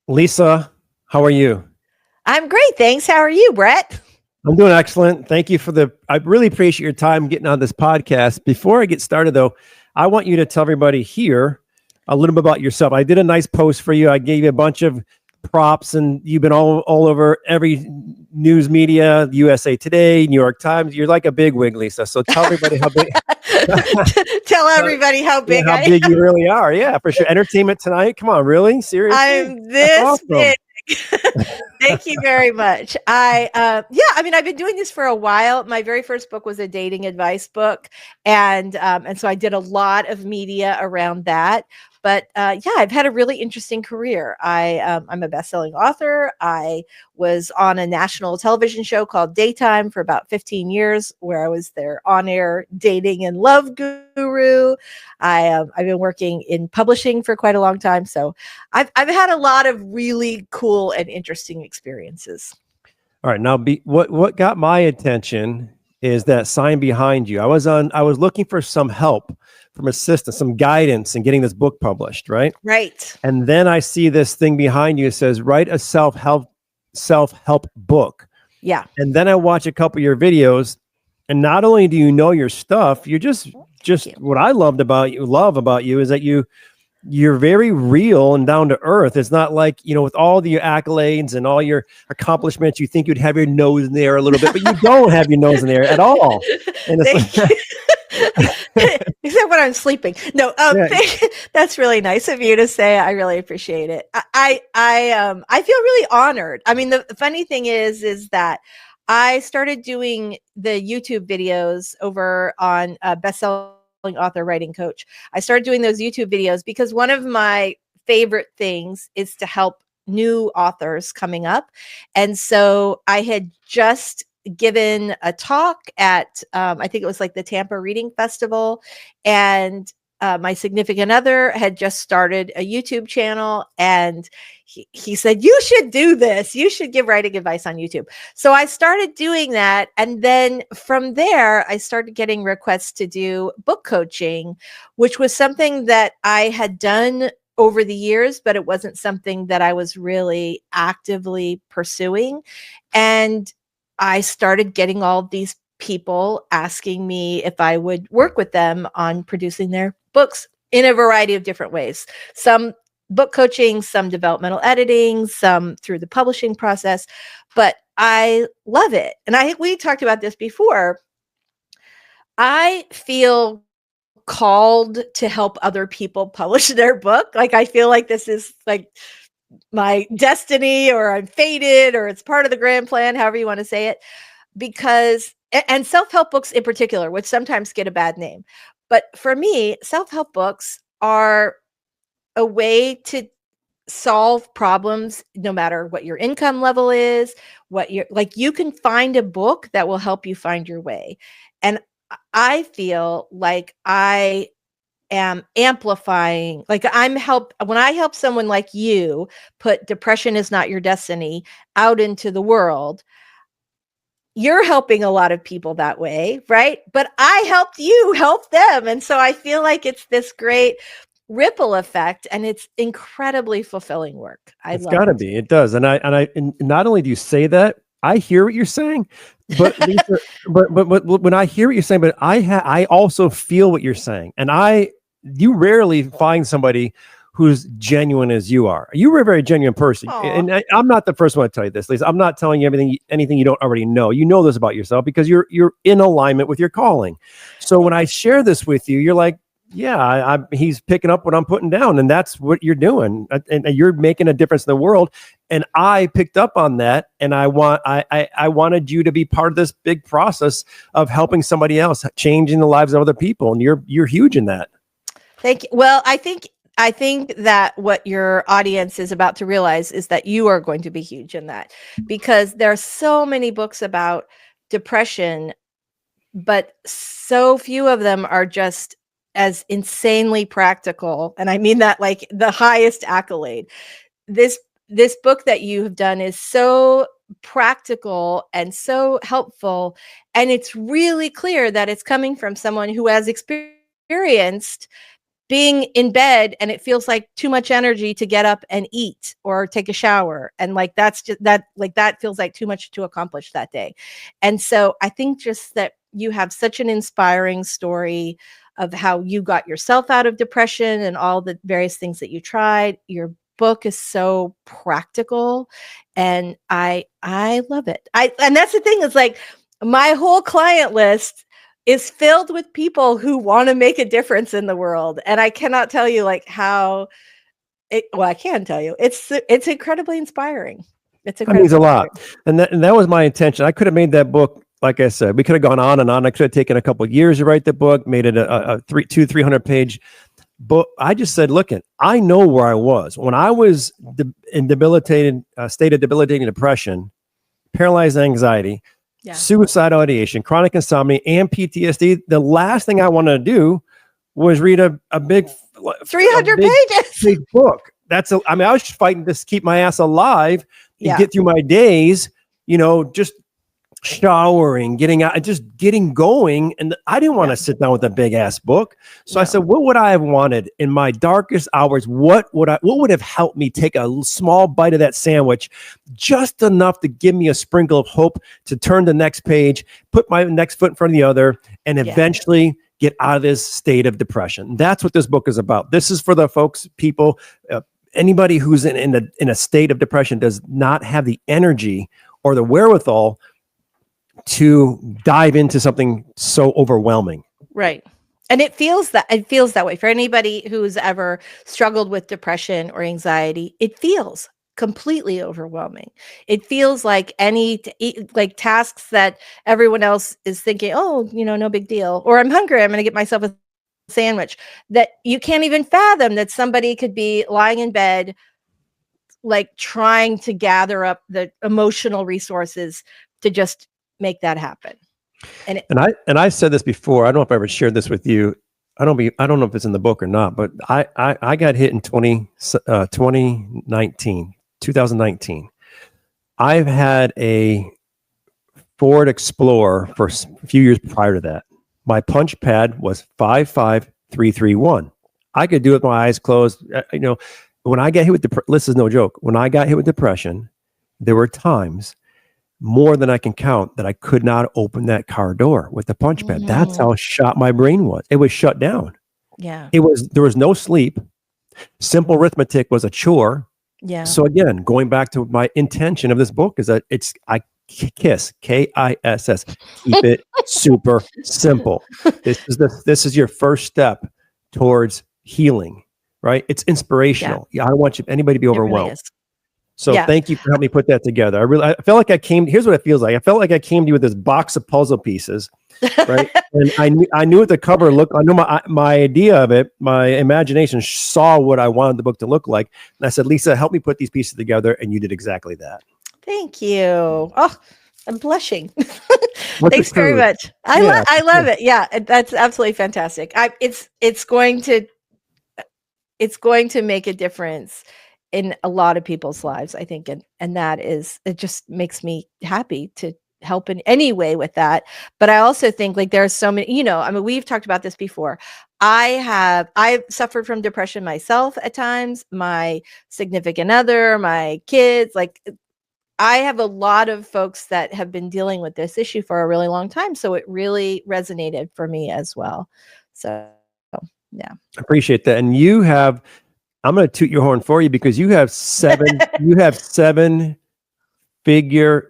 Lisa, how are you? I'm great. Thanks. How are you, Brett? I'm doing excellent. Thank you I really appreciate your time getting on this podcast. Before I get started, though, I want you to tell everybody here a little bit about yourself. I did a nice post for you. I gave you a bunch of props, and you've been all over every news media, USA Today, New York Times. You're like a big wig, Lisa. So tell everybody how big, Tell everybody how yeah, big how I big am. you really are. Yeah, for sure. Entertainment Tonight. Come on, really? Seriously? I'm That's this awesome. big. Thank you very much. I mean, I've been doing this for a while. My very first book was a dating advice book, and so I did a lot of media around that. But yeah, I've had a really interesting career. I'm a best-selling author. I was on a national television show called Daytime for about 15 years, where I was their on-air dating and love guru. I've been working in publishing for quite a long time, so I've had a lot of really cool and interesting experiences. All right, now what got my attention is that sign behind you. I was looking for some help from assistance, some guidance in getting this book published, right? Right. And then I see this thing behind you. It says write a self-help book. Yeah. And then I watch a couple of your videos, and not only do you know your stuff, you're Thank you. just what I love about you is that you're very real and down to earth. It's not like, with all the accolades and all your accomplishments, you think you'd have your nose in the air a little bit, but you don't have your nose in the air at all. And it's Thank like, you. Except when I'm sleeping. No, yeah, that's really nice of you to say. I really appreciate it. I feel really honored. I mean, the funny thing is that I started doing the YouTube videos over on Bestselling Author Writing Coach. I started doing those YouTube videos because one of my favorite things is to help new authors coming up. And so I had just given a talk at I think it was like the Tampa Reading Festival, and my significant other had just started a YouTube channel, and he said, you should do this, you should give writing advice on YouTube. So I started doing that, and then from there I started getting requests to do book coaching, which was something that I had done over the years, but it wasn't something that I was really actively pursuing. And I started getting all these people asking me if I would work with them on producing their books in a variety of different ways. Some book coaching, some developmental editing, some through the publishing process. But I love it. And I think we talked about this before. I feel called to help other people publish their book. Like, I feel like this is like my destiny, or I'm fated, or it's part of the grand plan, however you want to say it. Because, and self-help books in particular, which sometimes get a bad name. But for me, self-help books are a way to solve problems no matter what your income level is, what you're like. You can find a book that will help you find your way. And I feel like I am amplifying, like when I help someone like you put Depression Is Not Your Destiny out into the world, you're helping a lot of people that way, right? But I helped you help them. And so I feel like it's this great ripple effect, and it's incredibly fulfilling work. I it's love got to be. It does. And not only do you say that, I hear what you're saying, but Lisa, but when I hear what you're saying, but I also feel what you're saying, and you rarely find somebody who's genuine as you are. You were a very genuine person, it. and I'm not the first one to tell you this, Lisa. I'm not telling you anything you don't already know. You know this about yourself because you're in alignment with your calling. So when I share this with you, you're like, yeah, he's picking up what I'm putting down, and that's what you're doing, and you're making a difference in the world. And I picked up on that, and I wanted you to be part of this big process of helping somebody else, changing the lives of other people, and you're huge in that. Thank you. Well, I think that what your audience is about to realize is that you are going to be huge in that, because there are so many books about depression, but so few of them are just as insanely practical. And I mean that like the highest accolade. This book that you have done is so practical and so helpful, and it's really clear that it's coming from someone who has experienced being in bed and it feels like too much energy to get up and eat or take a shower. And like, that's just that, like, that feels like too much to accomplish that day. And so I think just that you have such an inspiring story of how you got yourself out of depression and all the various things that you tried. Your book is so practical and I love it. And that's the thing, is like my whole client list is filled with people who want to make a difference in the world. And I cannot tell you like how well, I can tell you it's incredibly inspiring. It's That means incredibly a lot. inspiring. And that was my intention. I could have made that book, like I said, we could have gone on and on. I could have taken a couple of years to write the book, made it a 300-page book. I just said, look, I know where I was when I was in debilitated state of debilitating depression, paralyzed anxiety, suicidal ideation, chronic insomnia, and PTSD. The last thing I wanted to do was read a big 300 pages big book. I mean, I was fighting to keep my ass alive and get through my days, just showering, getting out, just getting going. And I didn't want to sit down with a big ass book. So I said, what would I have wanted in my darkest hours? What would have helped me take a small bite of that sandwich, just enough to give me a sprinkle of hope to turn the next page, put my next foot in front of the other, and eventually get out of this state of depression. That's what this book is about. This is for the people, anybody who's in a state of depression does not have the energy or the wherewithal to dive into something so overwhelming. Right. And it feels that way for anybody who's ever struggled with depression or anxiety. It feels completely overwhelming. It feels like like tasks that everyone else is thinking, oh, no big deal. Or I'm hungry, I'm going to get myself a sandwich, that you can't even fathom that somebody could be lying in bed, like trying to gather up the emotional resources to just make that happen. And I said this before. I don't know if I ever shared this with you. I don't know if it's in the book or not, but I got hit in 2019. I've had a Ford Explorer for a few years prior to that. My punch pad was 55331. I could do it with my eyes closed. When I got hit with this is no joke. When I got hit with depression, there were times, more than I can count, that I could not open that car door with the punch pad. That's how shot my brain was. It was shut down. Yeah. There was no sleep. Simple arithmetic was a chore. Yeah. So again, going back to my intention of this book is that I KISS, KISS. Keep it super simple. This is your first step towards healing, right? It's inspirational. I don't want anybody to be overwhelmed. Really, so thank you for helping me put that together. I felt like here's what it feels like. I felt like I came to you with this box of puzzle pieces, right? And I knew what the cover looked. I knew my idea of it. My imagination saw what I wanted the book to look like. And I said, Lisa, help me put these pieces together. And you did exactly that. Thank you. Oh, I'm blushing. Thanks very much. I love it. Yeah, that's absolutely fantastic. It's going to make a difference in a lot of people's lives, I think. And that is, it just makes me happy to help in any way with that. But I also think like there are so many, I mean, we've talked about this before. I've suffered from depression myself at times, my significant other, my kids, like I have a lot of folks that have been dealing with this issue for a really long time. So it really resonated for me as well. So yeah. I appreciate that. And I'm going to toot your horn for you because you have seven figure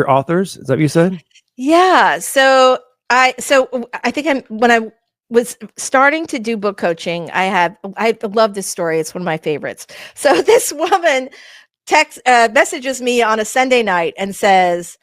authors. Is that what you said? Yeah. So I think when I was starting to do book coaching, I love this story. It's one of my favorites. So this woman messages me on a Sunday night and says,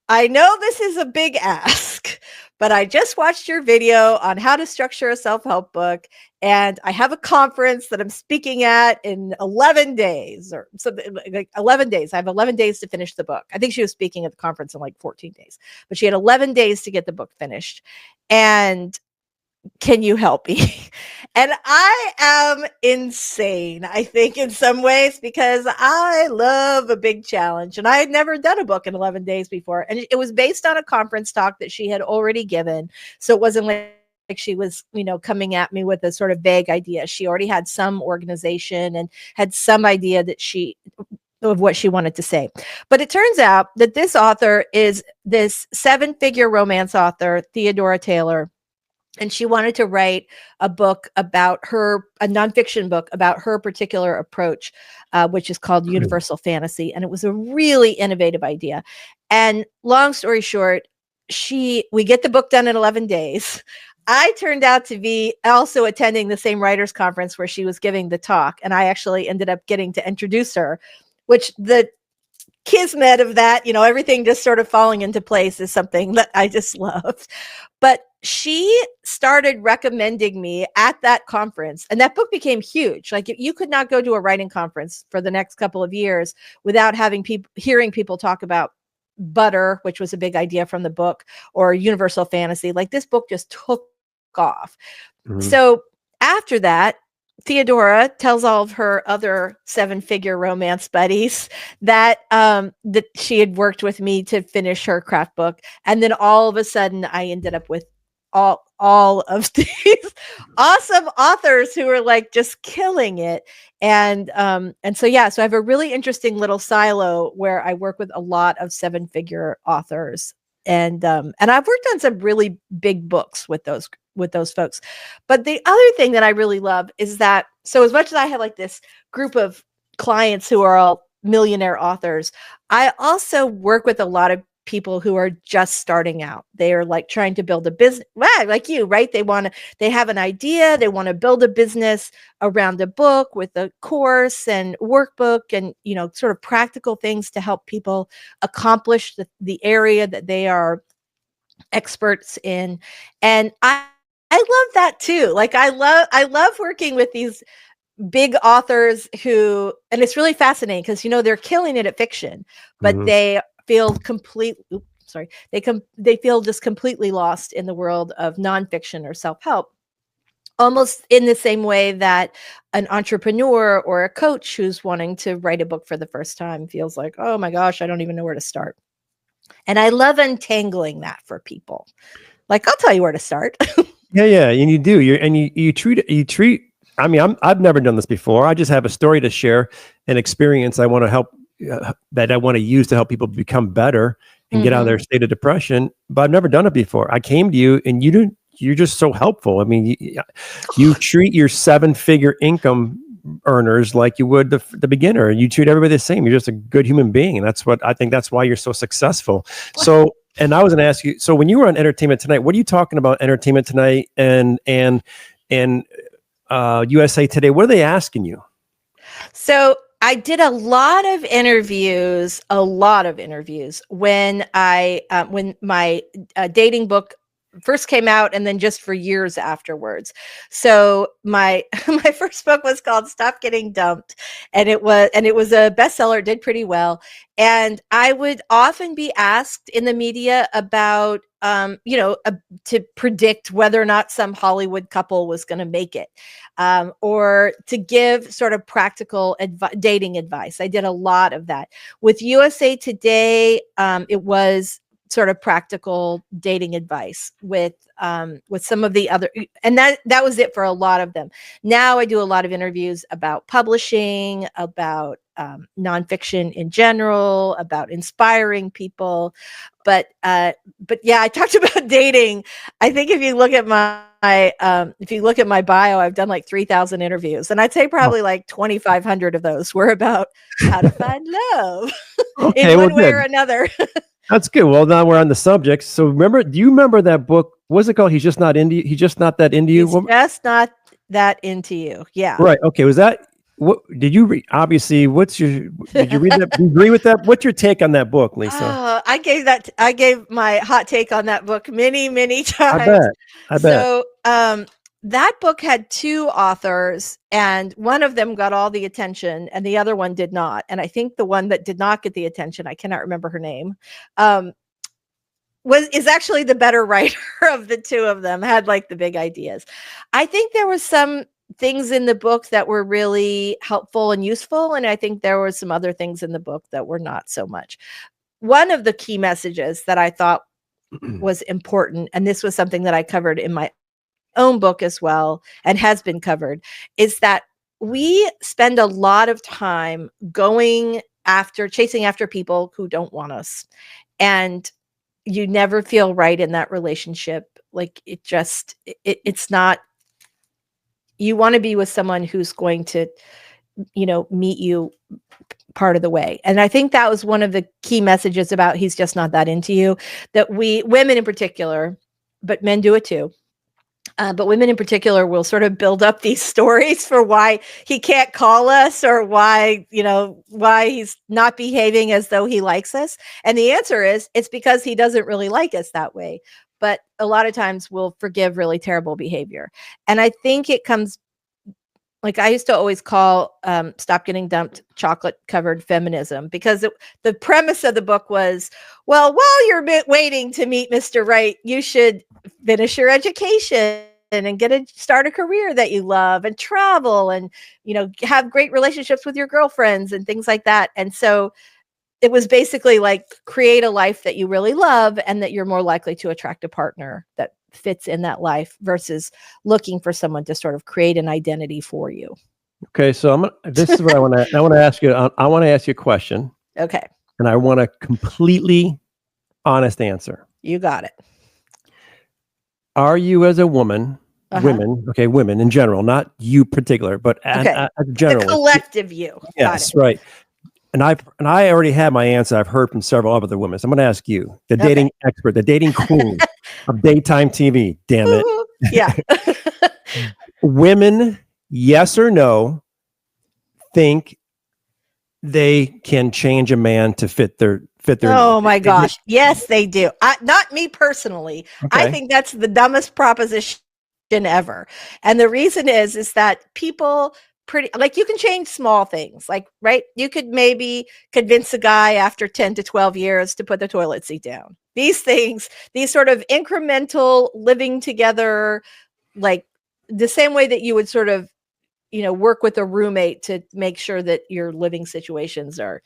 I know this is a big ask, but I just watched your video on how to structure a self-help book. And I have a conference that I'm speaking at in 11 days or something, like 11 days. I have 11 days to finish the book. I think she was speaking at the conference in like 14 days, but she had 11 days to get the book finished. And can you help me? And I am insane, I think, in some ways, because I love a big challenge. And I had never done a book in 11 days before. And it was based on a conference talk that she had already given. So it wasn't like she was, coming at me with a sort of vague idea. She already had some organization and had some idea of what she wanted to say. But it turns out that this author is this 7-figure romance author, Theodora Taylor. And she wanted to write a book about a nonfiction book about her particular approach, which is called Universal Fantasy. And it was a really innovative idea. And long story short, we get the book done in 11 days. I turned out to be also attending the same writers conference where she was giving the talk. And I actually ended up getting to introduce her, which the kismet of that, everything just sort of falling into place is something that I just loved. But she started recommending me at that conference, and that book became huge. Like, you could not go to a writing conference for the next couple of years without hearing people talk about butter, which was a big idea from the book, or universal fantasy. Like, this book just took off. Mm-hmm. So after that, Theodora tells all of her other 7-figure romance buddies that that she had worked with me to finish her craft book, and then all of a sudden, I ended up with all of these awesome authors who are like just killing it. And so I have a really interesting little silo where I work with a lot of 7-figure authors, and I've worked on some really big books with those folks. But the other thing that I really love is that, so as much as I have like this group of clients who are all millionaire authors, I also work with a lot of people who are just starting out. They are like trying to build a business, like you, right? They have an idea, they want to build a business around a book with a course and workbook and, sort of practical things to help people accomplish the area that they are experts in. And I love that too. Like, I love working with these big authors who, and it's really fascinating because, they're killing it at fiction, but mm-hmm. they feel they feel just completely lost in the world of nonfiction or self-help, almost in the same way that an entrepreneur or a coach who's wanting to write a book for the first time feels like, oh my gosh, I don't even know where to start. And I love untangling that for people. Like, I'll tell you where to start. Yeah, and you do. You treat. I mean, I've never done this before. I just have a story to share, an experience I want to help that I want to use to help people become better and get out of their state of depression. But I've never done it before. I came to you, and you're just so helpful. I mean, you treat your 7-figure income earners like you would the beginner. You treat everybody the same. You're just a good human being, and that's why you're so successful. So. And I was going to ask you, so when you were on Entertainment Tonight, what are you talking about Entertainment Tonight and USA Today? What are they asking you? So I did a lot of interviews when my dating book first came out, and then just for years afterwards. So my first book was called Stop Getting Dumped, and it was a bestseller. It did pretty well. And I would often be asked in the media about, to predict whether or not some Hollywood couple was going to make it, or to give sort of practical dating advice. I did a lot of that. With USA Today, it was sort of practical dating advice with some of the other, and that was it for a lot of them. Now I do a lot of interviews about publishing, about nonfiction in general, about inspiring people. But yeah, I talked about dating. I think if you look at my bio, I've done like 3,000 interviews, and I'd say probably like 2,500 of those were about how to find love in one way or another. That's good. Well, now we're on the subject. So do you remember that book? What's it called? He's just not into you. He's just not that into you. He's just not that into you. Yeah. Right. Okay. Was that what did you read? Obviously, did you read that? Do you agree with that? What's your take on that book, Lisa? I gave my hot take on that book many, many times. I bet. So, that book had 2 authors, and one of them got all the attention and the other one did not. And I think the one that did not get the attention, I cannot remember her name, is actually the better writer of the 2 of them, had like the big ideas. I think there was some things in the book that were really helpful and useful, and I think there were some other things in the book that were not so much. One of the key messages that I thought was important, and this was something that I covered in my own book as well, and has been covered, is that we spend a lot of time chasing after people who don't want us. And you never feel right in that relationship. Like it's not, you want to be with someone who's going to, meet you part of the way. And I think that was one of the key messages about He's Just Not That Into You, that we, women in particular, but men do it too. But women in particular will sort of build up these stories for why he can't call us, or why he's not behaving as though he likes us. And the answer is, it's because he doesn't really like us that way. But a lot of times we'll forgive really terrible behavior. And I think it comes, like I used to always call Stop Getting Dumped chocolate covered feminism, because the premise of the book was, well, while you're waiting to meet Mr. Right, you should finish your education and start a career that you love, and travel, and have great relationships with your girlfriends and things like that. And so it was basically like, create a life that you really love, and that you're more likely to attract a partner that fits in that life, versus looking for someone to sort of create an identity for you. Okay, so this is what I want to ask you. I want to ask you a question. Okay. And I want a completely honest answer. You got it. Are you, as a woman, women in general, not you particular, but general, the collective you. Yes, right. And I already had my answer. I've heard from several other women. So I'm going to ask you, the dating expert, the dating queen of daytime TV. Damn it. Yeah. Women, yes or no, think they can change a man to fit their. Oh my gosh. Yes, they do. Not me personally. Okay. I think that's the dumbest proposition ever. And the reason is that people you can change small things, like, right? You could maybe convince a guy after 10 to 12 years to put the toilet seat down. These things, these sort of incremental living together, like the same way that you would sort of, work with a roommate to make sure that your living situations are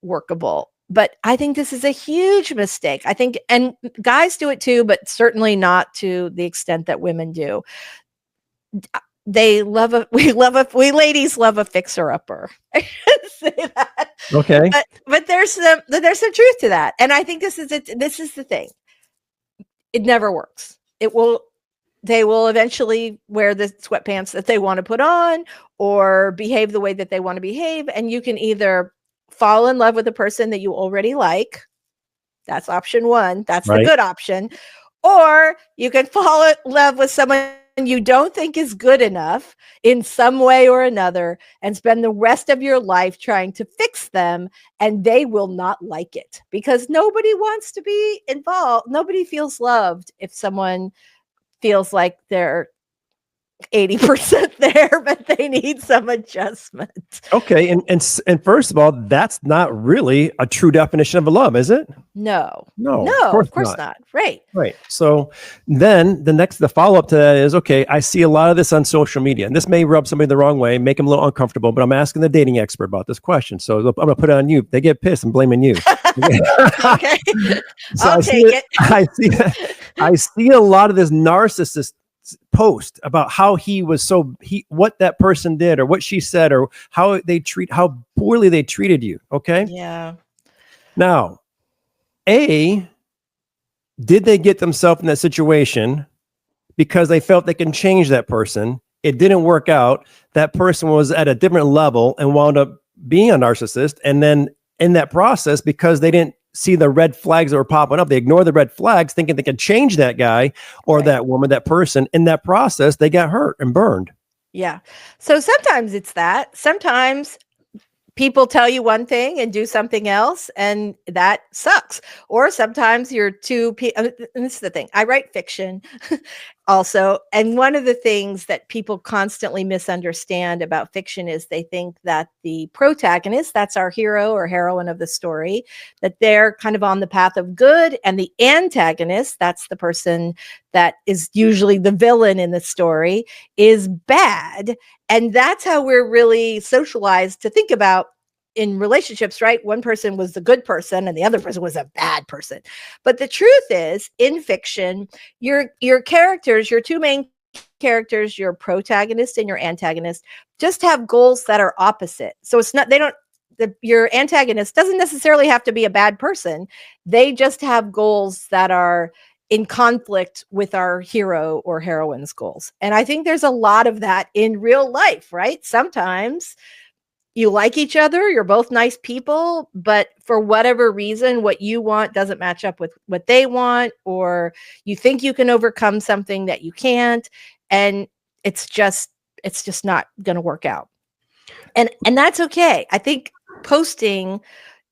workable. But I think this is a huge mistake. I think, and guys do it too, but certainly not to the extent that women do. We ladies love a fixer-upper. I say that. Okay. But there's some truth to that. And I think this is the thing. It never works. They will eventually wear the sweatpants that they want to put on, or behave the way that they want to behave. And you can either fall in love with a person that you already like. That's option one. That's the good option. Or you can fall in love with someone you don't think is good enough in some way or another, and spend the rest of your life trying to fix them, and they will not like it, because nobody wants to be involved. Nobody feels loved if someone feels like they're 80% there, but they need some adjustment. Okay, and first of all, that's not really a true definition of a love, is it? No, of course not. Right. So then the follow-up to that is, okay, I see a lot of this on social media, and this may rub somebody the wrong way, make them a little uncomfortable, but I'm asking the dating expert about this question. So I'm going to put it on you. They get pissed. I'm blaming you. Okay. So I'll take it. I see a lot of this narcissist post about how what that person did, or what she said, or how poorly they treated you. Okay. Yeah. Now, did they get themselves in that situation because they felt they can change that person? It didn't work out. That person was at a different level and wound up being a narcissist. And then in that process, because they didn't see the red flags that were popping up, they ignored the red flags, thinking they could change that guy or that woman, that person. In that process, they got hurt and burned. Yeah. So sometimes it's that. Sometimes people tell you one thing and do something else, and that sucks. Or sometimes you're and this is the thing. I write fiction also. And one of the things that people constantly misunderstand about fiction is they think that the protagonist, that's our hero or heroine of the story, that they're kind of on the path of good, and the antagonist, that's the person that is usually the villain in the story, is bad. And that's how we're really socialized to think about in relationships, right? One person was the good person and the other person was a bad person. But the truth is, in fiction, your characters, your two main characters, your protagonist and your antagonist, just have goals that are opposite. So it's not, your antagonist doesn't necessarily have to be a bad person. They just have goals that are in conflict with our hero or heroine's goals. And I think there's a lot of that in real life, right? Sometimes you like each other, you're both nice people, but for whatever reason, what you want doesn't match up with what they want, or you think you can overcome something that you can't, and it's just not going to work out. And that's okay. I think posting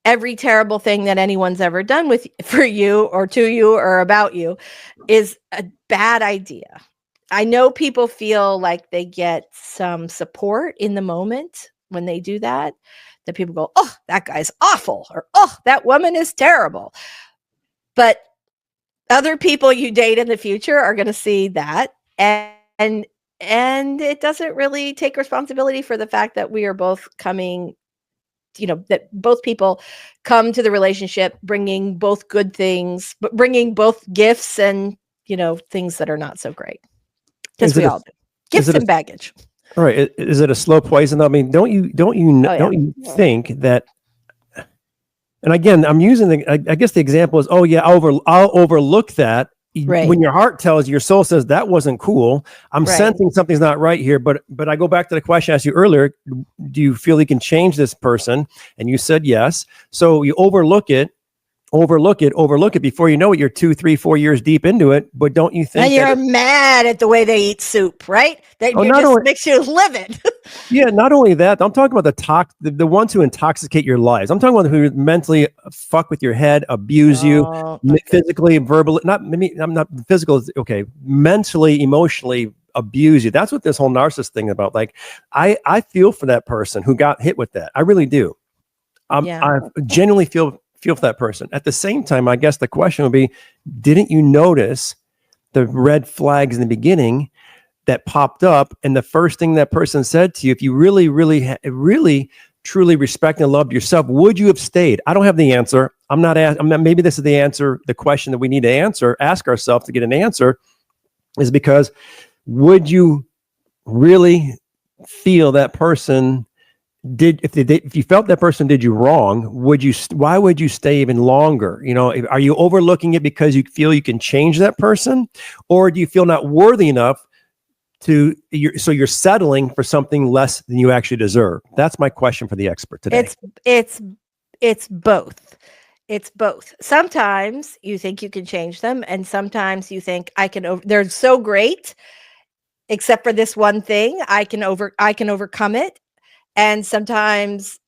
every terrible thing that anyone's ever done for you or to you or about you is a bad idea. I know people feel like they get some support in the moment when they do that people go, oh, that guy's awful, or oh, that woman is terrible. But other people you date in the future are going to see that, and it doesn't really take responsibility for the fact that we are both coming, that both people come to the relationship bringing both good things, but bringing both gifts and, things that are not so great. Because we all do. Gifts and baggage. All right. Is it a slow poison? I mean, don't you think that? And again, I'm using I guess the example is, oh yeah, I'll overlook that. Right. When your heart tells you, your soul says that wasn't cool. I'm sensing something's not right here. But I go back to the question I asked you earlier. Do you feel you can change this person? And you said yes. So you overlook it before you know it. You're 2, 3, 4 years deep into it. But don't you think? And you're mad at the way they eat soup, right? That makes you livid. Yeah, not only that, I'm talking about the ones who intoxicate your lives. I'm talking about who mentally fuck with your head, abuse you, physically, verbally. I'm not physical. Okay, mentally, emotionally abuse you. That's what this whole narcissist thing about. Like, I feel for that person who got hit with that. I really do. I genuinely feel for that person. At the same time, I guess the question would be, didn't you notice the red flags in the beginning that popped up? And the first thing that person said to you, if you really, really, really, truly respect and loved yourself, would you have stayed? I don't have the answer. Maybe this is the answer. The question that we need to ask ourselves to get an answer is because would you really feel that person if you felt that person did you wrong, why would you stay even longer? Are you overlooking it because you feel you can change that person, or do you feel not worthy enough so you're settling for something less than you actually deserve? That's my question for the expert today. It's both. It's both. Sometimes you think you can change them, and sometimes you think they're so great, except for this one thing, I can overcome it. And sometimes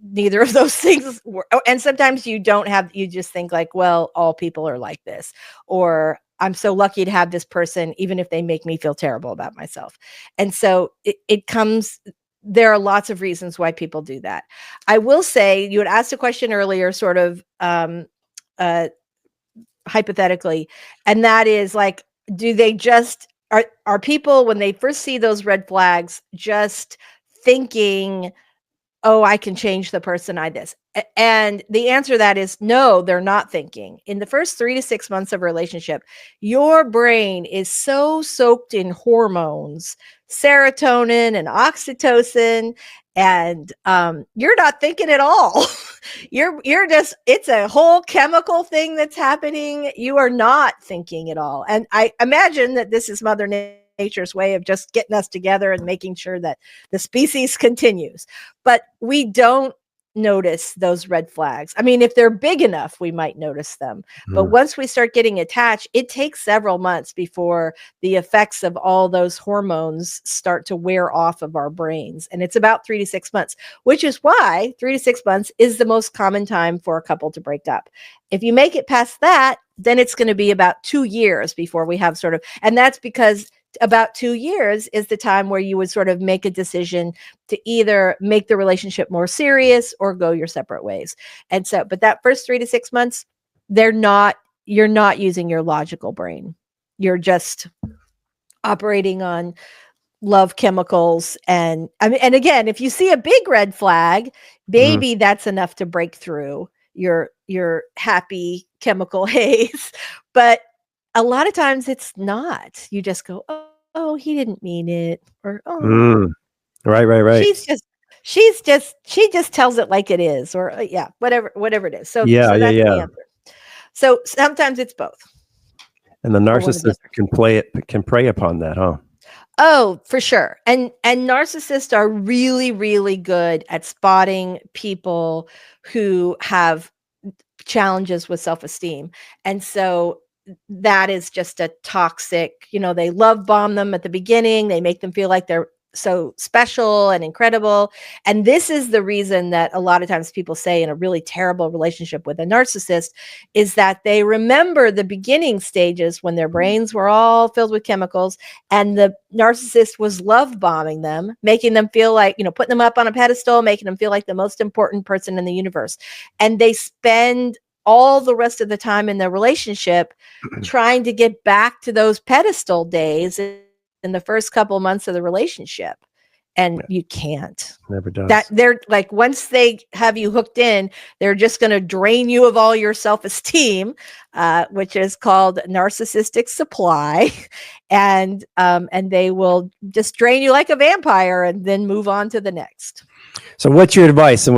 neither of those things work. And sometimes you just think like, well, all people are like this, or I'm so lucky to have this person, even if they make me feel terrible about myself. And so there are lots of reasons why people do that. I will say, you had asked a question earlier, sort of hypothetically, and that is like, do they just, are people, when they first see those red flags, just thinking, oh, I can change the person and the answer to that is no, they're not thinking. In the first 3 to 6 months of a relationship, your brain is so soaked in hormones, serotonin and oxytocin, and you're not thinking at all. You're just, it's a whole chemical thing that's happening. You are not thinking at all. And I imagine that this is Mother Nature's way of just getting us together and making sure that the species continues. But we don't notice those red flags. I mean, if they're big enough, we might notice them. But once we start getting attached, it takes several months before the effects of all those hormones start to wear off of our brains. And it's about 3 to 6 months, which is why 3 to 6 months is the most common time for a couple to break up. If you make it past that, then it's going to be about 2 years before we have and that's because about 2 years is the time where you would sort of make a decision to either make the relationship more serious or go your separate ways. And so, but that first 3 to 6 months, you're not using your logical brain. You're just operating on love chemicals. And again, if you see a big red flag, maybe that's enough to break through your happy chemical haze. But a lot of times it's not. You just go, oh, he didn't mean it, or oh, Mm. Right. she just tells it like it is, or yeah, whatever it is. So Yeah. that's the answer. So sometimes it's both. And the Or one or the narcissist other. can prey upon that, huh? Oh, for sure. And narcissists are really, really good at spotting people who have challenges with self-esteem. And so that is just a toxic, they love bomb them at the beginning. They make them feel like they're so special and incredible. And this is the reason that a lot of times people say in a really terrible relationship with a narcissist is that they remember the beginning stages when their brains were all filled with chemicals and the narcissist was love bombing them, making them feel like, putting them up on a pedestal, making them feel like the most important person in the universe. And they spend all the rest of the time in their relationship trying to get back to those pedestal days in the first couple of months of the relationship. And you can't. Never does. That they're like, once they have you hooked in, they're just going to drain you of all your self-esteem, which is called narcissistic supply. And they will just drain you like a vampire and then move on to the next. So what's your advice? And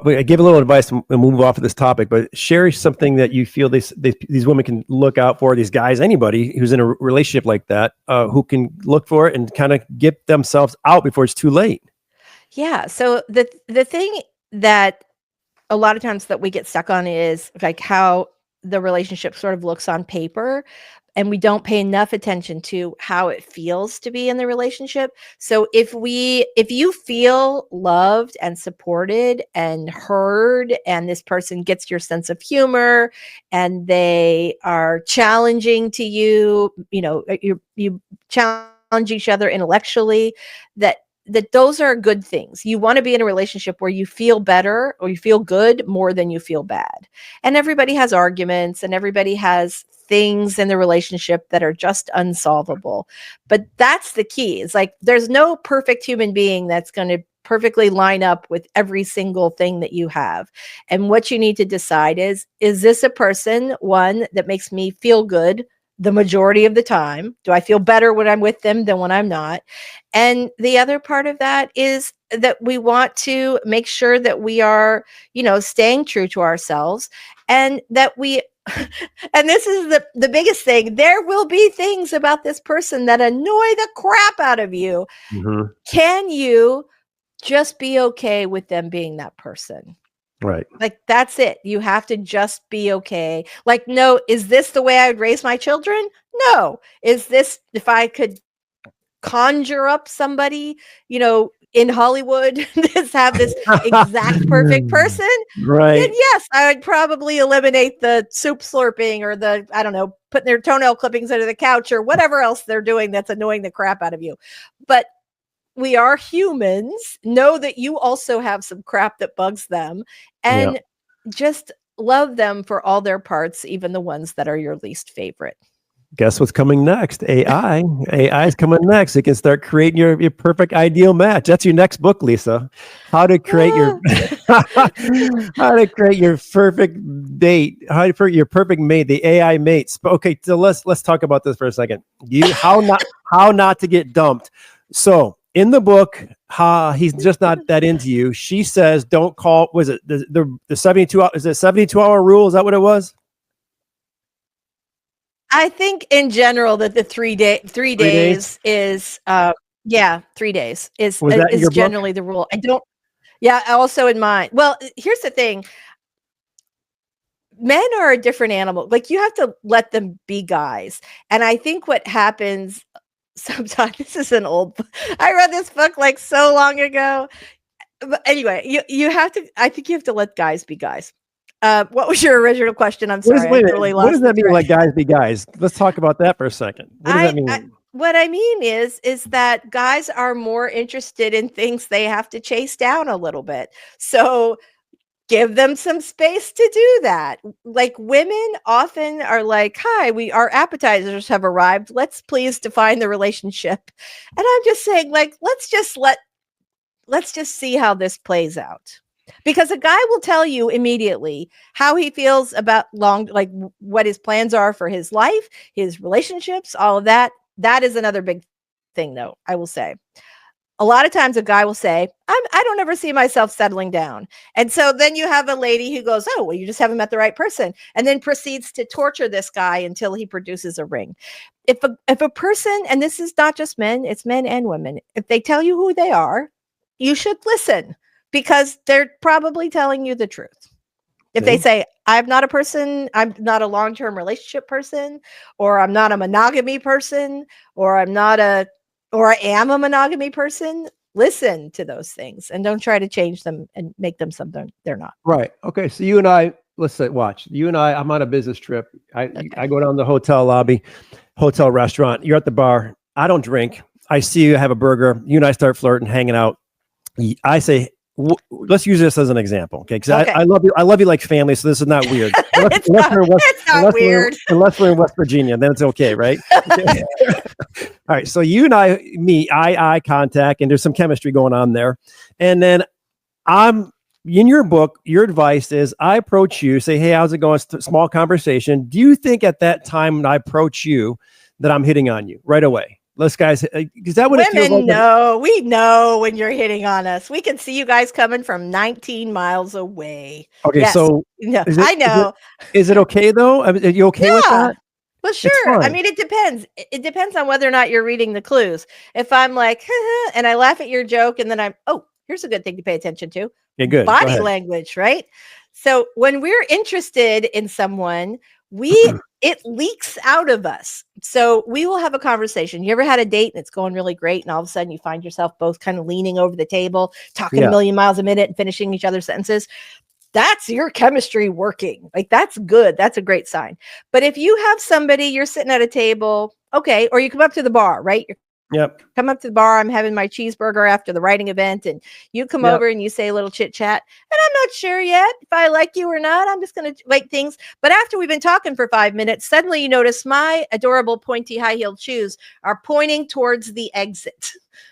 we give a little advice and move off of this topic, but share something that you feel these women can look out for, these guys, anybody who's in a relationship like that, who can look for it and kind of get themselves out before it's too late. Yeah. So the thing that a lot of times that we get stuck on is like how the relationship sort of looks on paper, and we don't pay enough attention to how it feels to be in the relationship. So if you feel loved and supported and heard, and this person gets your sense of humor and they are challenging to you, you challenge each other intellectually, that those are good things. You want to be in a relationship where you feel better or you feel good more than you feel bad. And everybody has arguments and everybody has things in the relationship that are just unsolvable. But that's the key. It's like there's no perfect human being that's going to perfectly line up with every single thing that you have. And what you need to decide is this a person, one, that makes me feel good the majority of the time? Do I feel better when I'm with them than when I'm not? And the other part of that is that we want to make sure that we are, staying true to ourselves, and that we and this is the biggest thing. There will be things about this person that annoy the crap out of you. Mm-hmm. Can you just be okay with them being that person? Right. Like, that's it. You have to just be okay. Like, no, is this the way I would raise my children? No. Is this, if I could conjure up somebody, in Hollywood, have this exact perfect person, right? Then yes, I would probably eliminate the soup slurping or the, I don't know, putting their toenail clippings under the couch or whatever else they're doing that's annoying the crap out of you. But we are humans. Know that you also have some crap that bugs them, and just love them for all their parts, even the ones that are your least favorite. Guess what's coming next? AI. AI is coming next. You can start creating your perfect ideal match. That's your next book, Lisa. How to create your how to create your perfect date. Your perfect mate, the AI mates. Okay, so let's talk about this for a second. How not to get dumped. So in the book, he's just not that into you. She says, don't call. Was it the 72 hour? Is it 72-hour rule? Is that what it was? I think in general that the 3 days is 3 days is generally the rule. I don't. Yeah, also in mine. Well, here's the thing. Men are a different animal. Like, you have to let them be guys. And I think what happens sometimes, this is an old book. I read this book like so long ago. But anyway, you have to, I think you have to let guys be guys. What was your original question? I'm sorry. What does that mean? Like, guys be guys? Let's talk about that for a second. What does that mean? What I mean is that guys are more interested in things they have to chase down a little bit. So give them some space to do that. Like, women often are like, hi, our appetizers have arrived. Let's please define the relationship. And I'm just saying, like, let's just see how this plays out. Because a guy will tell you immediately how he feels about what his plans are for his life, his relationships, all of that. That is another big thing though, I will say. A lot of times a guy will say, I don't ever see myself settling down. And so then you have a lady who goes, oh, well, you just haven't met the right person. And then proceeds to torture this guy until he produces a ring. If a person, and this is not just men, it's men and women, if they tell you who they are, you should listen because they're probably telling you the truth. If they say, I'm not a person, I'm not a long-term relationship person, or I'm not a monogamy person, or I am a monogamy person, listen to those things and don't try to change them and make them something they're not. Right. Okay. So you and I, let's say, watch. You and I'm on a business trip. I go down the hotel lobby, hotel restaurant. You're at the bar. I don't drink. I see you have a burger. You and I start flirting, hanging out. I say, let's use this as an example, okay? Because I love you like family, so this is not weird. It's not weird. Unless we're in West Virginia, then it's okay, right? Okay. All right, so you and I meet, eye contact, and there's some chemistry going on there. And then I'm in your book, your advice is I approach you, say, hey, how's it going? Small conversation. Do you think at that time when I approach you that I'm hitting on you right away? Let's guys, is that what it feels like? Women know, we know when you're hitting on us. We can see you guys coming from 19 miles away. Okay, yes. So I know. Is it okay though? I mean, are you okay with that? Well, sure. I mean, it depends. It depends on whether or not you're reading the clues. If I'm like, and I laugh at your joke, and then here's a good thing to pay attention to. Yeah, good. Body language, right? So when we're interested in someone, it leaks out of us. So we will have a conversation. You ever had a date and it's going really great, and all of a sudden you find yourself both kind of leaning over the table, talking a million miles a minute and finishing each other's sentences? That's your chemistry working. Like, that's good. That's a great sign. But if you have somebody, you're sitting at a table, okay, or you come up to the bar, right? Come up to the bar. I'm having my cheeseburger after the writing event, and you come over and you say a little chit chat, and I'm not sure yet if I like you or not. I'm just going to wait things. But after we've been talking for 5 minutes, suddenly you notice my adorable pointy high-heeled shoes are pointing towards the exit.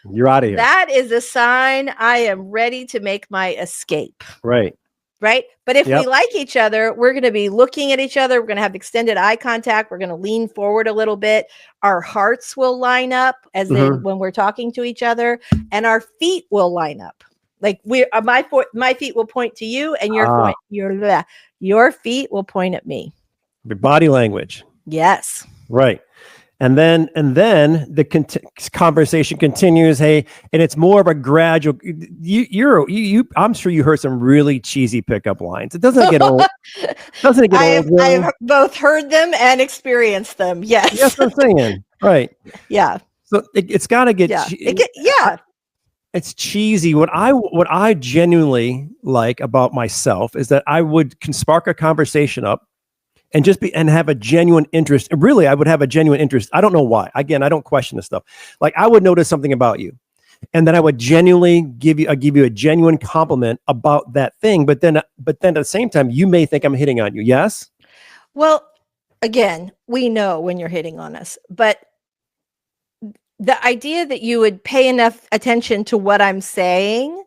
You're out of here. That is a sign I am ready to make my escape. Right. But if we like each other, we're going to be looking at each other. We're going to have extended eye contact. We're going to lean forward a little bit. Our hearts will line up when we're talking to each other, and our feet will line up. Like my feet will point to you, and your feet will point at me. Your body language. Yes. Right. And then the conversation continues. Hey, and it's more of a gradual. I'm sure you heard some really cheesy pickup lines. It doesn't get old. I have both heard them and experienced them. Yes. Yes, I'm saying. Right. Yeah. So it's got to get. It's cheesy. What I genuinely like about myself is that I can spark a conversation up. And and have a genuine interest. Really, I would have a genuine interest. I don't know why. Again, I don't question this stuff. Like, I would notice something about you, and then I would genuinely give you a genuine compliment about that thing. But then at the same time, you may think I'm hitting on you. Yes. Well, again, we know when you're hitting on us, but the idea that you would pay enough attention to what I'm saying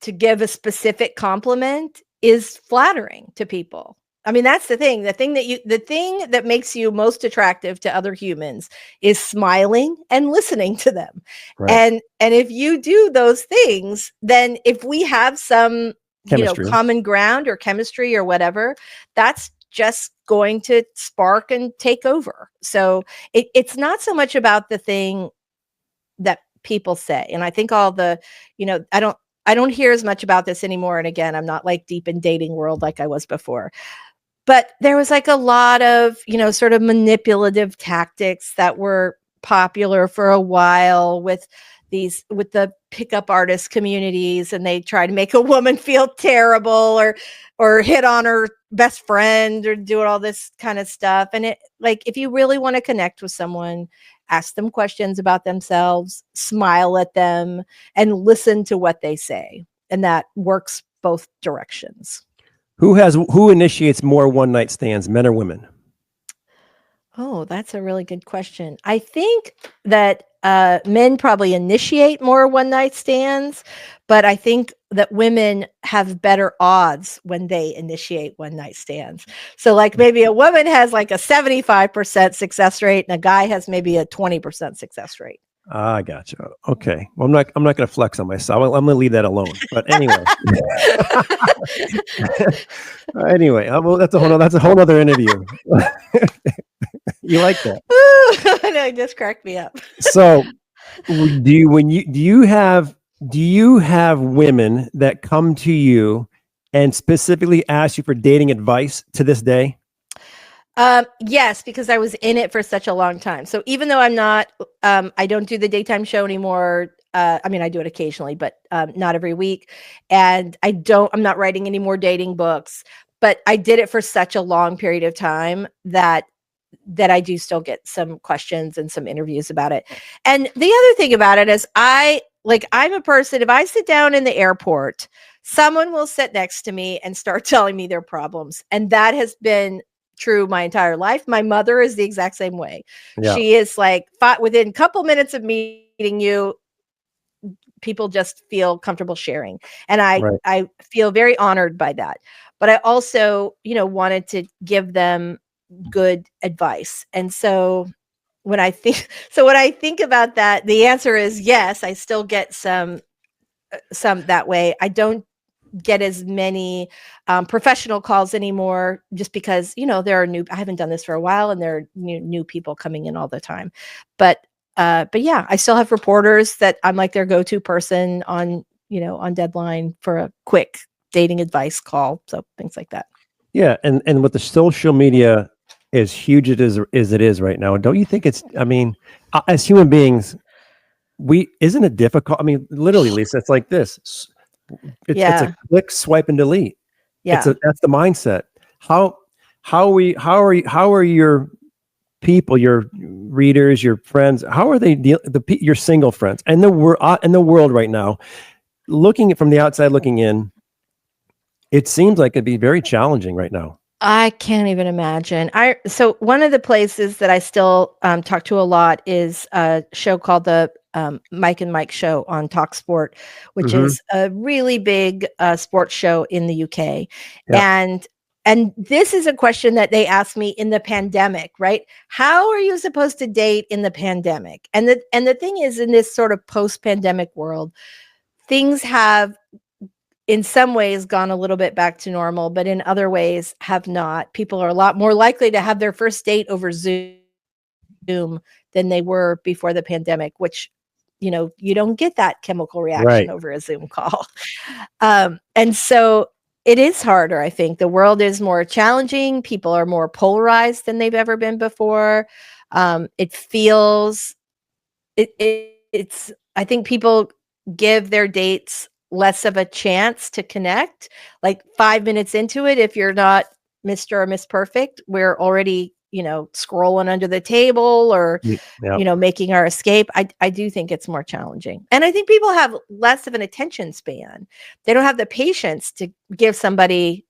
to give a specific compliment is flattering to people. I mean, that's the thing. The thing that makes you most attractive to other humans is smiling and listening to them. Right. And if you do those things, then if we have some common ground or chemistry or whatever, that's just going to spark and take over. So it's not so much about the thing that people say. And I think all the, I don't hear as much about this anymore. And again, I'm not like deep in dating world like I was before. But there was like a lot of, sort of manipulative tactics that were popular for a while with the pickup artist communities, and they try to make a woman feel terrible or hit on her best friend or do all this kind of stuff. And it, like, if you really want to connect with someone, ask them questions about themselves, smile at them, and listen to what they say. And that works both directions. Who initiates more one-night stands, men or women? Oh, that's a really good question. I think that men probably initiate more one-night stands, but I think that women have better odds when they initiate one-night stands. So like maybe a woman has like a 75% success rate and a guy has maybe a 20% success rate. I gotcha. Okay. Well, I'm not going to flex on myself. I'm going to leave that alone. But anyway, anyway, well, that's a whole other interview. You like that? No, it just cracked me up. So, do you have women that come to you and specifically ask you for dating advice to this day? Yes, because I was in it for such a long time. So even though I'm not, I don't do the daytime show anymore. I mean, I do it occasionally, but not every week. And I'm not writing any more dating books, but I did it for such a long period of time that I do still get some questions and some interviews about it. And the other thing about it is I'm a person, if I sit down in the airport, someone will sit next to me and start telling me their problems. And that has been true my entire life. My mother is the exact same way. Yeah. She is like, within a couple minutes of meeting you, people just feel comfortable sharing. And Right. I feel very honored by that. But I also, wanted to give them good advice. And so when I think about that, the answer is yes, I still get some that way. I don't get as many professional calls anymore, just because there are I haven't done this for a while, and there are new people coming in all the time. But yeah, I still have reporters that I'm like their go-to person on deadline for a quick dating advice call. So things like that. Yeah, and with the social media as huge as it is right now, don't you think I mean, as human beings, isn't it difficult? I mean, literally, Lisa, it's like this. It's a Yeah. click, swipe, and delete. Yeah. That's the mindset. How are your people, your readers, your friends? How are they your single friends and in the world right now? Looking from the outside, looking in, it seems like it'd be very challenging right now. I can't even imagine. So one of the places that I still talk to a lot is a show called the Mike and Mike Show on TalkSport, which Mm-hmm. is a really big sports show in the UK. Yeah. And this is a question that they asked me in the pandemic, right? How are you supposed to date in the pandemic? And the thing is, in this sort of post-pandemic world, things have in some ways gone a little bit back to normal, but in other ways have not. People are a lot more likely to have their first date over Zoom than they were before the pandemic, which, you don't get that chemical reaction Right. over a Zoom call. And so it is harder. I think the world is more challenging. People are more polarized than they've ever been before. It feels, it's, I think people give their dates less of a chance to connect. Like 5 minutes into it, if you're not Mr. or Miss Perfect, we're already, scrolling under the table or, Yeah. making our escape. I do think it's more challenging. And I think people have less of an attention span. They don't have the patience to give somebody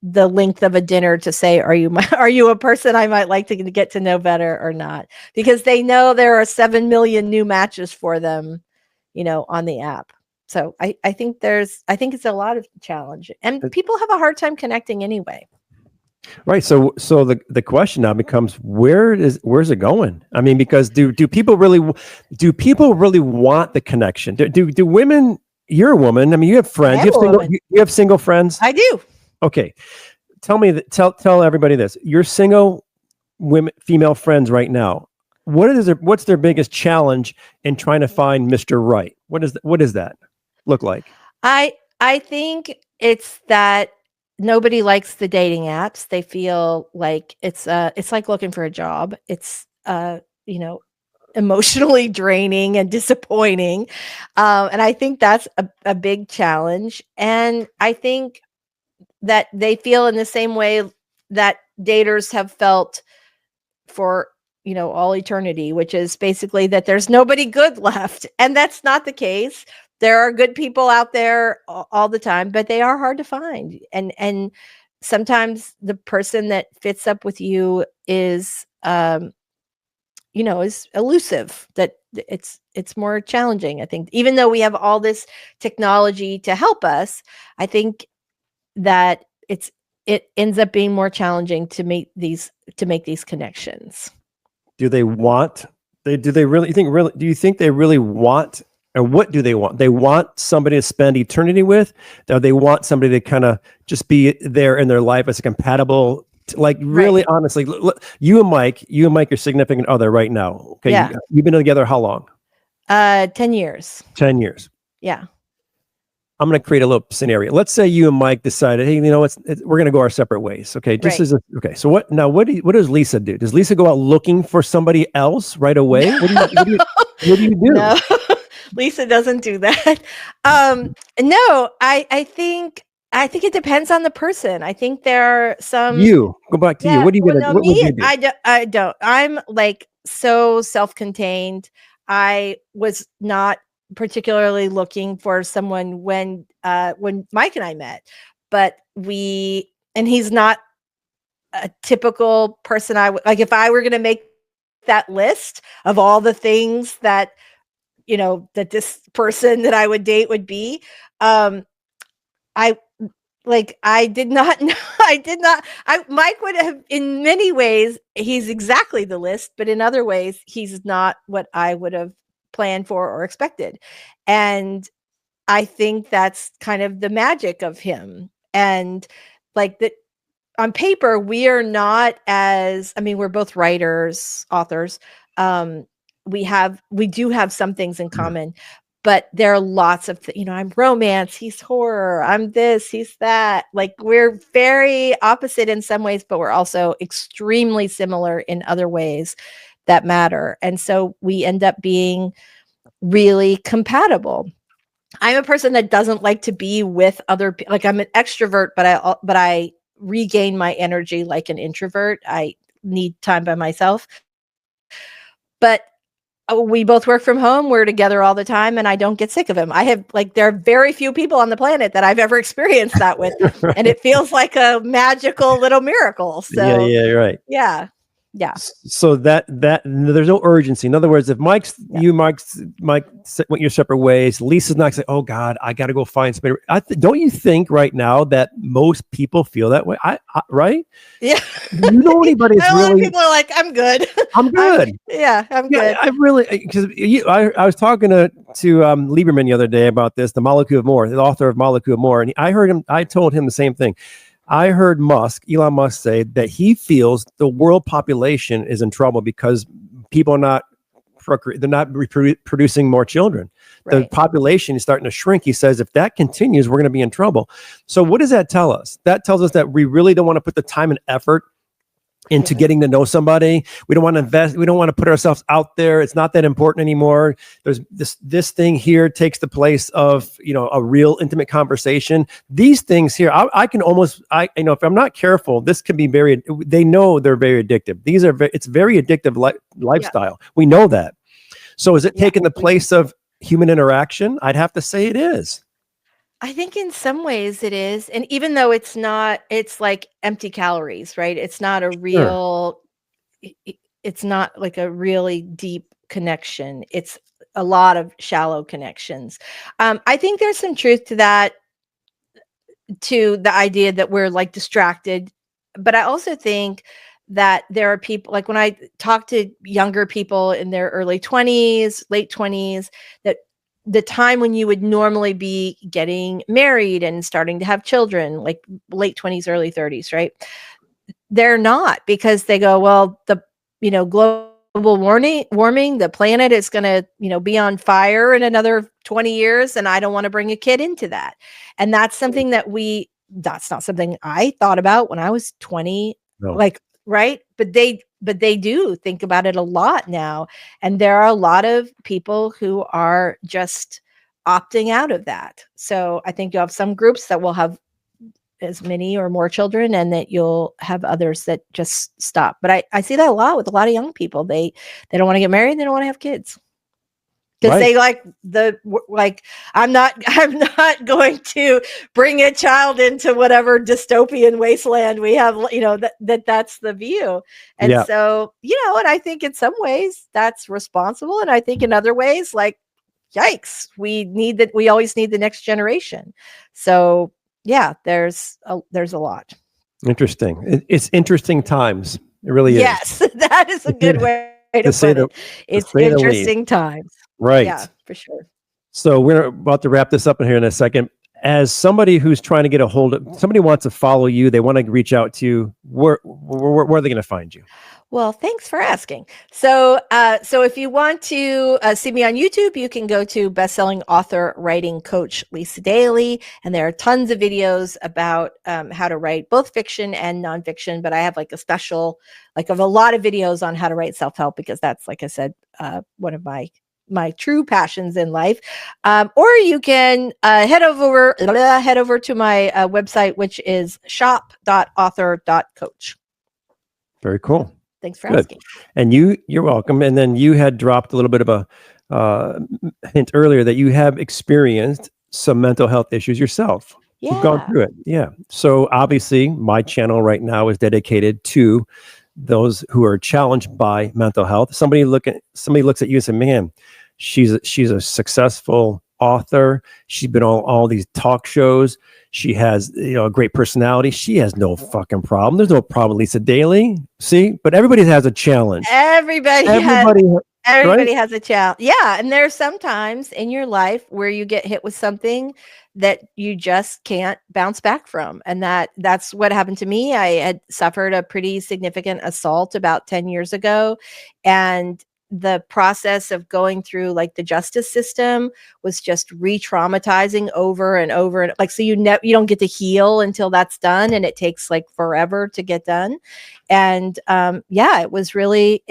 the length of a dinner to say, are you a person I might like to get to know better or not? Because they know there are 7 million new matches for them, on the app. So I think it's a lot of challenge, and people have a hard time connecting anyway. Right. So the question now becomes, where's it going? I mean, because do people really want the connection? Do women? You're a woman. I mean, you have friends. You have single friends. I do. Okay. Tell everybody this. Your single female friends right now. What's their biggest challenge in trying to find Mr. Right? What does that look like? I think it's that nobody likes the dating apps. They feel like it's like looking for a job. It's emotionally draining and disappointing. And I think that's a big challenge. And I think that they feel in the same way that daters have felt for all eternity, which is basically that there's nobody good left. And that's not the case. There are good people out there all the time, but they are hard to find. And sometimes the person that fits up with you is is elusive. That it's more challenging. I think, even though we have all this technology to help us, I think that it ends up being more challenging to make these connections. Do they want Do you think they really want, or what do they want? They want somebody to spend eternity with, or they want somebody to kind of just be there in their life as a compatible, like really honestly, you and Mike, your significant other right now. Okay. Yeah. You've been together how long? 10 years. 10 years. Yeah. I'm going to create a little scenario. Let's say you and Mike decided, hey, we're going to go our separate ways. Okay. Okay. So what does Lisa do? Does Lisa go out looking for somebody else right away? What do you do? No, Lisa doesn't do that. No, I think it depends on the person. I think there are some. You go back to you. What do you no, what would you do? I don't. I'm like so self-contained. I was not particularly looking for someone when Mike and I met, but he's not a typical person. Like if I were going to make that list of all the things that that this person that I would date would be, I did not know. Mike would have, in many ways, he's exactly the list, but in other ways, he's not what I would have planned for or expected. And I think that's kind of the magic of him. And like that on paper, we are not we're both writers, authors. We do have some things in common, but there are lots of, I'm romance, he's horror, I'm this, he's that. Like we're very opposite in some ways, but we're also extremely similar in other ways that matter. And so we end up being really compatible. I'm a person that doesn't like to be with other people. Like I'm an extrovert, but I regain my energy like an introvert. I need time by myself. But we both work from home. We're together all the time, and I don't get sick of him. There are very few people on the planet that I've ever experienced that with, and it feels like a magical little miracle. So yeah, you're right. Yeah. So that there's no urgency. In other words, if Mike went your separate ways, Lisa's not saying, "Oh God, I got to go find somebody." Don't you think right now that most people feel that way? Right? Yeah. You know anybody that's really? A lot of people are like, "I'm good. I'm good." I'm good. I really, because I was talking to Lieberman the other day about this, the Molecule of More, the author of Molecule of More, and I told him the same thing. I heard Elon Musk say that he feels the world population is in trouble because people are not producing more children. Right. The population is starting to shrink. He says if that continues, we're going to be in trouble. So what does that tell us? That tells us that we really don't want to put the time and effort into getting to know somebody. We don't want to invest. We don't want to put ourselves out there. It's not that important anymore. There's this thing here takes the place of, a real intimate conversation. These things here, I can almost, if I'm not careful, this can be they know they're very addictive. It's very addictive lifestyle. Yeah. We know that. So is it taking the place of human interaction? I'd have to say it is. I think in some ways it is. And even though it's not, it's like empty calories, right? It's not a real, it's not like a really deep connection. It's a lot of shallow connections. I think there's some truth to that, to the idea that we're like distracted. But I also think that there are people, like when I talk to younger people in their early 20s, late 20s, that the time when you would normally be getting married and starting to have children, like late 20s, early 30s, right? They're not, because they go, well, the, global warming, the planet is going to, be on fire in another 20 years. And I don't want to bring a kid into that. And that's something that's not something I thought about when I was 20, right? But they do think about it a lot now. And there are a lot of people who are just opting out of that. So I think you'll have some groups that will have as many or more children, and that you'll have others that just stop. But I see that a lot with a lot of young people. They don't want to get married. They don't want to have kids. Because they I'm not going to bring a child into whatever dystopian wasteland we have, that's the view. And so, and I think in some ways that's responsible. And I think in other ways, like, yikes, we always need the next generation. So yeah, there's a lot. Interesting. It's interesting times. It really is. Yes, that is a good way to to say put the it. It's say the least. interesting times. Yeah, Right. for sure. So we're about to wrap this up in here in a second. As somebody who's trying to get a hold of somebody wants to follow you, they want to reach out to you. Where are they going to find you? Well, thanks for asking. So if you want to see me on YouTube, you can go to bestselling author writing coach Lisa Daly, and there are tons of videos about how to write both fiction and nonfiction. But I have like a special, like of a lot of videos on how to write self-help, because that's, like I said, one of my true passions in life. Or you can head over to my website, which is shop.author.coach. Very cool. Thanks for Good. asking. And you're welcome. And then you had dropped a little bit of a hint earlier that you have experienced some mental health issues yourself. You've gone Yeah. through it. Yeah. So obviously my channel right now is dedicated to those who are challenged by mental health. Somebody looks at you and says, man, she's a successful author. She's been on all these talk shows. She has, a great personality. She has no fucking problem. There's no problem, Lisa Daly. See, but everybody has a challenge. Everybody Right? has a challenge. Yeah. And there's sometimes in your life where you get hit with something that you just can't bounce back from. And that's what happened to me. I had suffered a pretty significant assault about 10 years ago. And the process of going through like the justice system was just re-traumatizing over and over. And like, so you don't get to heal until that's done. And it takes like forever to get done. And it was really,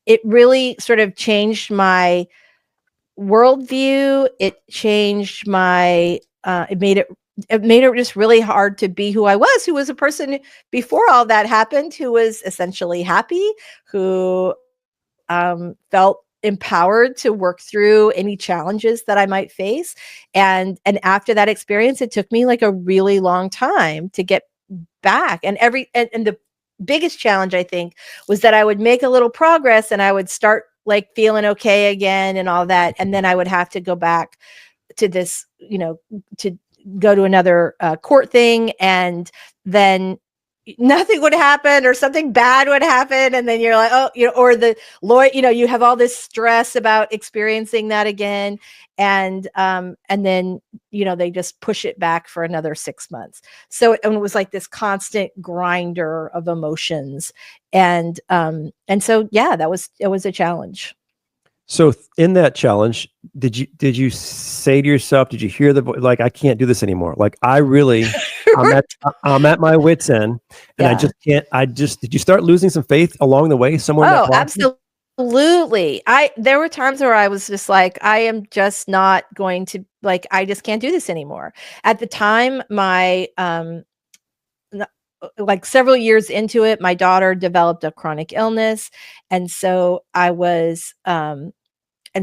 it really sort of changed my worldview. It changed my, it made it just really hard to be who I was, who was a person before all that happened, who was essentially happy, who felt empowered to work through any challenges that I might face. And after that experience, it took me like a really long time to get back. And the biggest challenge, I think, was that I would make a little progress and I would start like feeling okay again and all that. And then I would have to go back to this, to go to another court thing. And then nothing would happen or something bad would happen. And then you're like, oh, or the lawyer, you have all this stress about experiencing that again. And then, they just push it back for another 6 months. So it was like this constant grinder of emotions. And so, yeah, it was a challenge. So in that challenge, did you say to yourself, did you hear the voice, like, I can't do this anymore? Like, I'm at my wit's end, and I just did you start losing some faith along the way somewhere in that process? Absolutely. There were times where I was just like, I am just not going to, like, I just can't do this anymore. At the time, my, like several years into it, my daughter developed a chronic illness. And so I was, and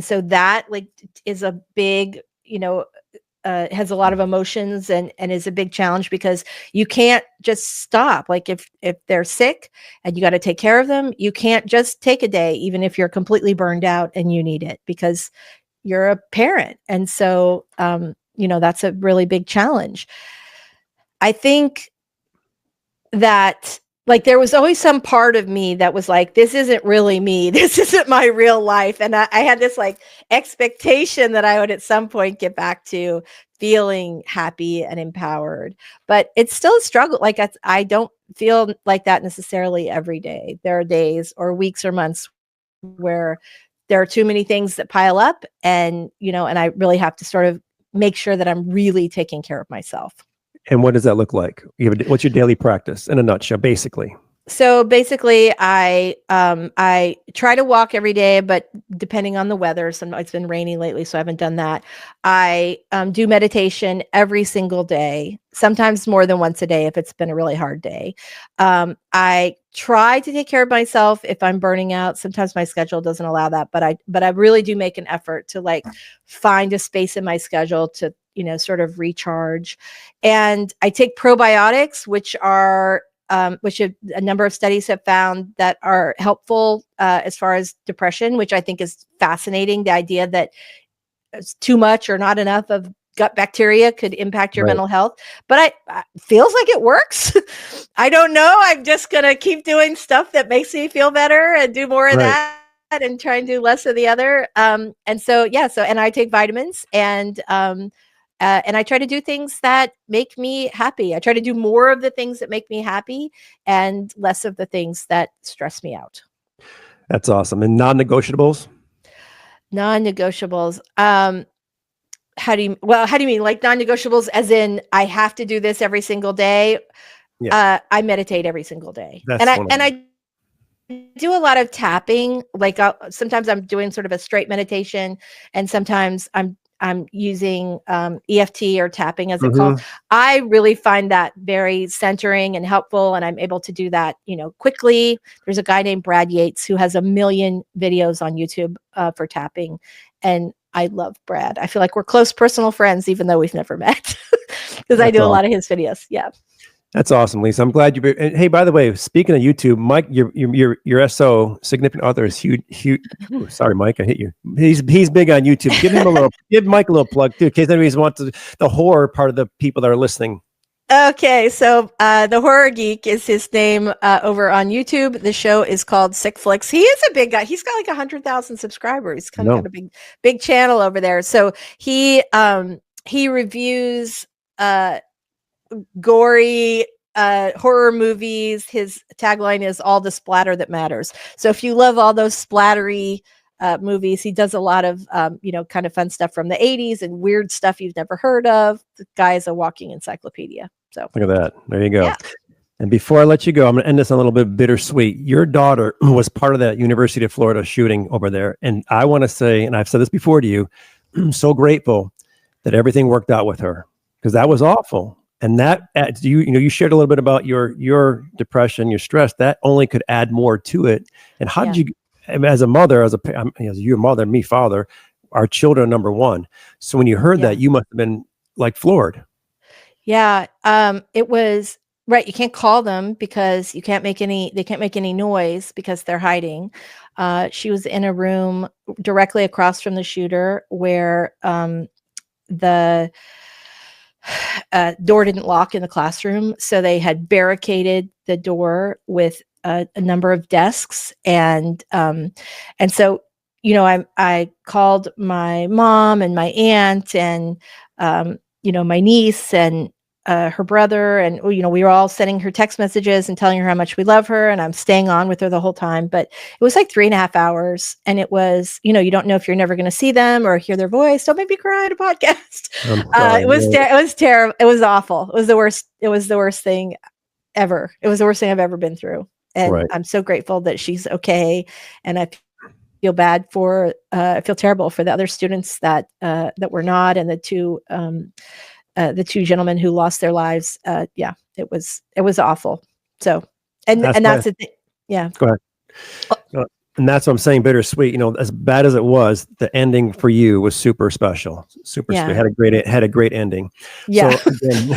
so that like is a big, has a lot of emotions and is a big challenge, because you can't just stop. Like if they're sick and you got to take care of them, you can't just take a day, even if you're completely burned out and you need it, because you're a parent. And so, that's a really big challenge. I think that like there was always some part of me that was like, this isn't really me. This isn't my real life. And I had this like expectation that I would at some point get back to feeling happy and empowered, but it's still a struggle. Like I don't feel like that necessarily every day. There are days or weeks or months where there are too many things that pile up, and, and I really have to sort of make sure that I'm really taking care of myself. And what does that look like? What's your daily practice in a nutshell, basically? So basically, I try to walk every day, but depending on the weather, sometimes it's been rainy lately, so I haven't done that. I do meditation every single day, sometimes more than once a day if it's been a really hard day. I try to take care of myself if I'm burning out. Sometimes my schedule doesn't allow that, but I really do make an effort to like find a space in my schedule to, sort of recharge. And I take probiotics, which a number of studies have found that are helpful as far as depression, which I think is fascinating. The idea that it's too much or not enough of gut bacteria could impact your mental health. But I feels like it works. I don't know. I'm just going to keep doing stuff that makes me feel better and do more of that. and try and do less of the other. And so, yeah, and I take vitamins, and I try to do things that make me happy. I try to do more of the things that make me happy and less of the things that stress me out. That's awesome. And non-negotiables? Non-negotiables. How do you mean, like non-negotiables as in I have to do this every single day? Yeah. I meditate every single day. That's I do a lot of tapping. Like sometimes I'm doing sort of a straight meditation, and sometimes I'm using EFT or tapping, as it called. I really find that very centering and helpful, and I'm able to do that, quickly. There's a guy named Brad Yates who has 1 million videos on YouTube for tapping, and I love Brad. I feel like we're close personal friends, even though we've never met, because I do a lot of his videos. Yeah. That's awesome, Lisa. I'm glad you. And hey, by the way, speaking of YouTube, Mike, your SO significant author is huge. Sorry, Mike, I hit you. He's big on YouTube. Give Mike a little plug too, in case anybody's wants the horror part of the people that are listening. Okay, so the Horror Geek is his name over on YouTube. The show is called Sick Flicks. He is a big guy. He's got like 100,000 subscribers. He's kind of got a big channel over there. So he reviews gory horror movies. His tagline is all the splatter that matters. So if you love all those splattery movies, he does a lot of kind of fun stuff from the 80s and weird stuff you've never heard of. The guy is a walking encyclopedia. So look at that. There you go. Yeah. And before I let you go, I'm going to end this on a little bit bittersweet. Your daughter was part of that University of Florida shooting over there. And I want to say, and I've said this before to you, I'm so grateful that everything worked out with her, because that was awful. And that you shared a little bit about your depression, your stress. That only could add more to it. And how did you, as a mother, as your mother, me father, our children are number one. So when you heard that, you must have been like floored. Yeah, it was right. You can't call them because they can't make any noise because they're hiding. She was in a room directly across from the shooter where the door didn't lock in the classroom. So they had barricaded the door with a number of desks. And so, I called my mom and my aunt and, my niece and her brother, and we were all sending her text messages and telling her how much we love her, and I'm staying on with her the whole time. But it was like 3.5 hours, and it was, you don't know if you're never going to see them or hear their voice. Don't make me cry on a podcast. It was terrible. It was awful. It was the worst. It was the worst thing ever. It was the worst thing I've ever been through, and I'm so grateful that she's okay. And I feel terrible for the other students that were not, and the two gentlemen who lost their lives. It was awful. So, and that's it. Yeah. Go ahead. And that's what I'm saying. Bittersweet. As bad as it was, the ending for you was super special. Super sweet. Had a great ending. Yeah. So again,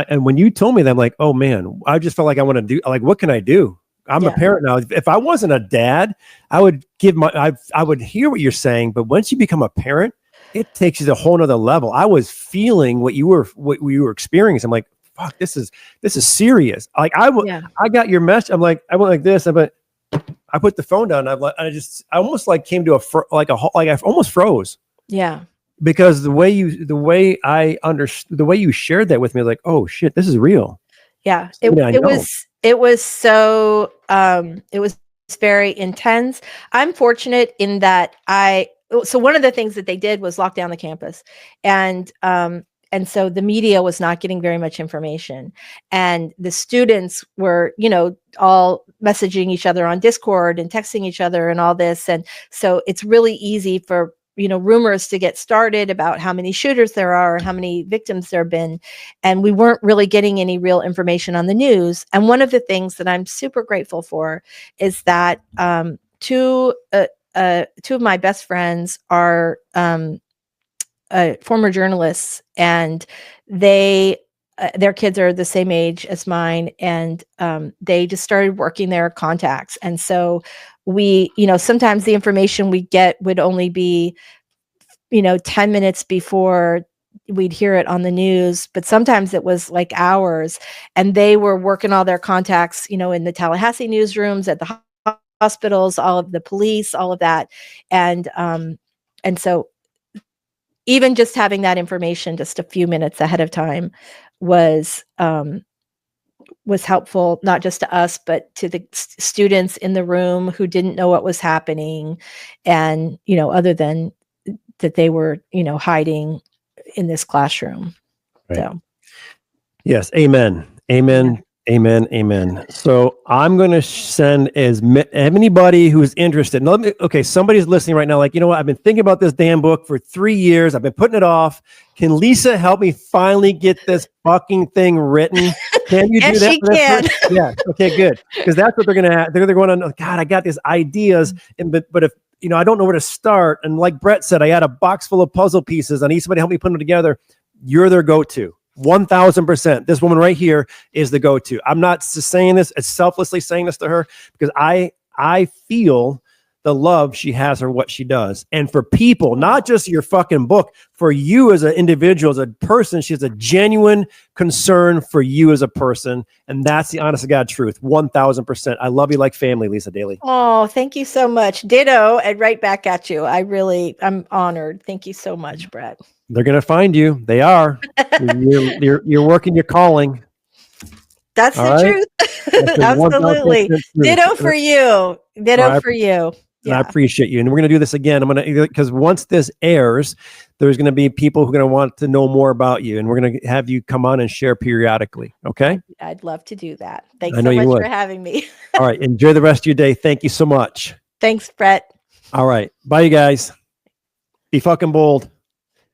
and when you told me that, I'm like, oh man, I just felt like I want to do. Like, what can I do? I'm a parent now. If I wasn't a dad, I would I would hear what you're saying, but once you become a parent, it takes you to a whole nother level. I was feeling what you were experiencing. I'm like, fuck, this is serious. Like I got your message. I'm like, I went like this. I put the phone down. I almost like came to I almost froze. Yeah. Because the way you shared that with me, like, oh shit, this is real. Yeah. It was so, it was very intense. I'm fortunate in that so one of the things that they did was lock down the campus, and so the media was not getting very much information, and the students were, all messaging each other on Discord and texting each other and all this. And so it's really easy for, rumors to get started about how many shooters there are and how many victims there have been. And we weren't really getting any real information on the news. And one of the things that I'm super grateful for is that two of my best friends are former journalists, and their kids are the same age as mine, and they just started working their contacts. And so we, sometimes the information we get would only be, 10 minutes before we'd hear it on the news, but sometimes it was like hours. And they were working all their contacts, in the Tallahassee newsrooms, at the hospitals, all of the police, all of that. And so even just having that information just a few minutes ahead of time was helpful, not just to us, but to the students in the room who didn't know what was happening. And, other than that they were, hiding in this classroom. Right. So. Yes. Amen. Amen. Yeah. Amen. Amen. So I'm going to send anybody who's interested. Okay. Somebody's listening right now. Like, what? I've been thinking about this damn book for 3 years. I've been putting it off. Can Lisa help me finally get this fucking thing written? Can you do that? She can. Yeah. Okay, good. Because that's what they're going to have. They're going to, God, I got these ideas. But if, I don't know where to start. And like Brett said, I had a box full of puzzle pieces. I need somebody to help me put them together. You're their go-to. 1000%. This woman right here is the go-to. I'm not just saying this, it's selflessly saying this to her because I feel the love she has for what she does. And for people, not just your fucking book, for you as an individual, as a person, she has a genuine concern for you as a person. And that's the honest to God truth. 1000%. I love you like family, Lisa Daly. Oh, thank you so much. Ditto, and right back at you. I'm honored. Thank you so much, Brett. They're going to find you. They are. You're working your calling. That's all the truth. Absolutely. Ditto for you. Ditto for you. Yeah. I appreciate you. And we're going to do this again. Because once this airs, there's going to be people who are going to want to know more about you. And we're going to have you come on and share periodically. Okay. I'd love to do that. Thanks so much for having me. All right. Enjoy the rest of your day. Thank you so much. Thanks, Brett. All right. Bye, you guys. Be fucking bold.